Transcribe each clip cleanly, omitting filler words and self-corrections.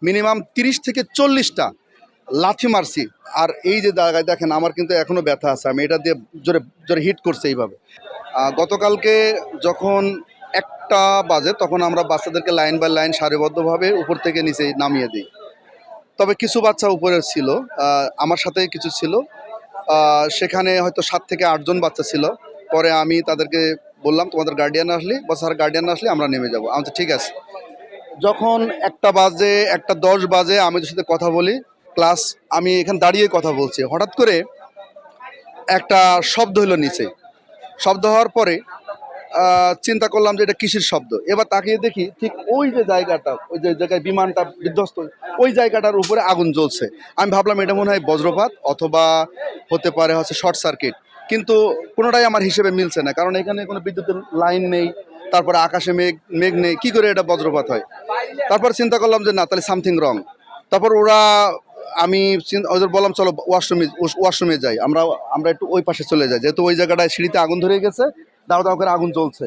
Minimum 30 থেকে 40টা লাথি মারছি। আর এই যে জায়গায় দেখেন আমার কিন্তু এখনও ব্যথা আছে, আমি এটা দিয়ে জোরে জোরে হিট করছে এইভাবে। গতকালকে যখন 1টা বাজে তখন আমরা বাচ্চাদেরকে লাইন বাই লাইন সারিবদ্ধভাবে উপর থেকে নিচে নামিয়ে দিই। তবে কিছু বাচ্চা উপরে ছিল, আমার সাথে কিছু ছিল, সেখানে হয়তো 7 থেকে 8 জন বাচ্চা ছিল। পরে আমি তাদেরকে বললাম তোমাদের গার্ডিয়ান আসলে বা স্যার গার্ডিয়ান আসলে আমরা নেমে যাবো। আমি ঠিক আছে। যখন 1টা বাজে 1টা 10 বাজে আমি ওদের সাথে কথা বলি, প্লাস আমি এখানে দাঁড়িয়ে কথা বলছি, হঠাৎ করে একটা শব্দ হলো নিচে। শব্দ হওয়ার পরে চিন্তা করলাম যে এটা কিসের শব্দ। এবার তাকিয়ে দেখি ঠিক ওই যে জায়গাটা, ওই যে জায়গায় বিমানটা বিধ্বস্ত, ওই জায়গাটার উপরে আগুন জ্বলছে। আমি ভাবলাম এটা মনে হয় বজ্রপাত অথবা হতে পারে হচ্ছে শর্ট সার্কিট, কিন্তু কোনোটাই আমার হিসেবে মিলছে না, কারণ এখানে কোনো বিদ্যুতের লাইন নেই, তারপরে আকাশে মেঘ মেঘ নেই, কী করে এটা বজ্রপাত হয়। তারপর চিন্তা করলাম যে না, তাহলে সামথিং রং। তারপর আমি ওদের বললাম চলো ওয়াশরুমে যাই, আমরা একটু ওই পাশে চলে যাই, যেহেতু ওই জায়গাটায় সিঁড়িতে আগুন ধরে গেছে, দাও দাও করে আগুন জ্বলছে।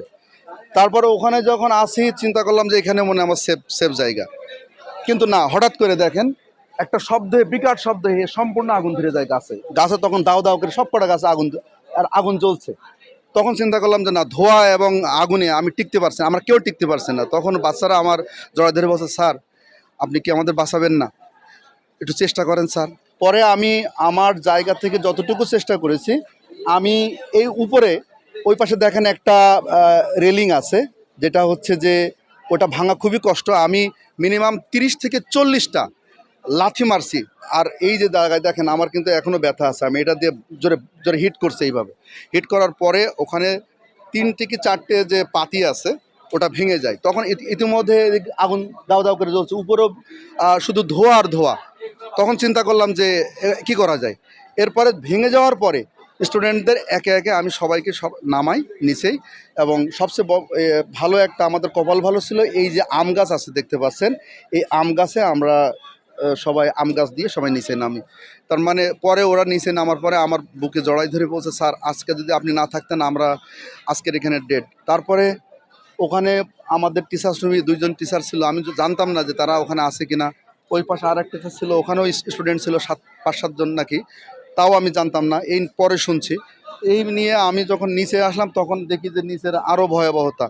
তারপরে ওখানে যখন আসি চিন্তা করলাম যে এখানে মনে হয় আমার সেফ জায়গা, কিন্তু না, হঠাৎ করে দেখেন একটা শব্দে, বিকট শব্দ হয়ে সম্পূর্ণ আগুন ধরে যায় গাছে তখন দাও দাও করে সব কটা গাছে আগুন জ্বলছে। তখন চিন্তা করলাম যে না, ধোঁয়া এবং আগুনে আমি টিকতে পারছি না, আমরা কেউ টিকতে পারছি না। তখন বাচ্চারা আমার জড়ায় ধরে বলছে, স্যার আপনি কি আমাদের বাঁচাবেন না, একটু চেষ্টা করেন স্যার। পরে আমি আমার জায়গা থেকে যতটুকু চেষ্টা করেছি, আমি এই উপরে ওই পাশে দেখেন একটা রেলিং আছে, যেটা হচ্ছে যে ওটা ভাঙা খুবই কষ্ট। আমি মিনিমাম 30 থেকে 40টা লাথি মারছি। আর এই যে জায়গায় দেখেন আমার কিন্তু এখনও ব্যথা আছে, আমি এটা দিয়ে জোরে জোরে হিট করছে এইভাবে। হিট করার পরে ওখানে 3 থেকে 4টে যে পাতি আছে ওটা ভেঙে যায়। তখন ইতিমধ্যে আগুন দাও দাও করে জ্বলছে, উপরেও শুধু ধোঁয়া আর ধোঁয়া। তখন চিন্তা করলাম যে কি করা যায়। এরপরে ভেঙে যাওয়ার পরে স্টুডেন্টদের একে একে আমি সবাইকে নামাই নিচেই। এবং সবচেয়ে ভালো একটা আমাদের কপাল ভালো ছিল, এই যে আম গাছ আছে দেখতে পাচ্ছেন, এই আম গাছে আমরা সবাই আম গাছ দিয়ে সবাই নিচে নামি। তার মানে পরে ওরা নিচে নামার পরে আমার বুকে জড়াই ধরে বলছে, স্যার আজকে যদি আপনি না থাকতেন আমরা আজকের এখানে ডেড। তারপরে ওখানে আমাদের টিচার্স রুমে 2জন টিচার ছিল, আমি জানতাম না যে তারা ওখানে আছে কিনা। ওই পাশে আর একটা টিচার ছিল, ওখানেও স্টুডেন্ট ছিল 5-7 জন নাকি, তাও আমি জানতাম না, এই পরে শুনছি। এই নিয়ে আমি যখন নিচে আসলাম তখন দেখি যে নিচের আরও ভয়াবহতা।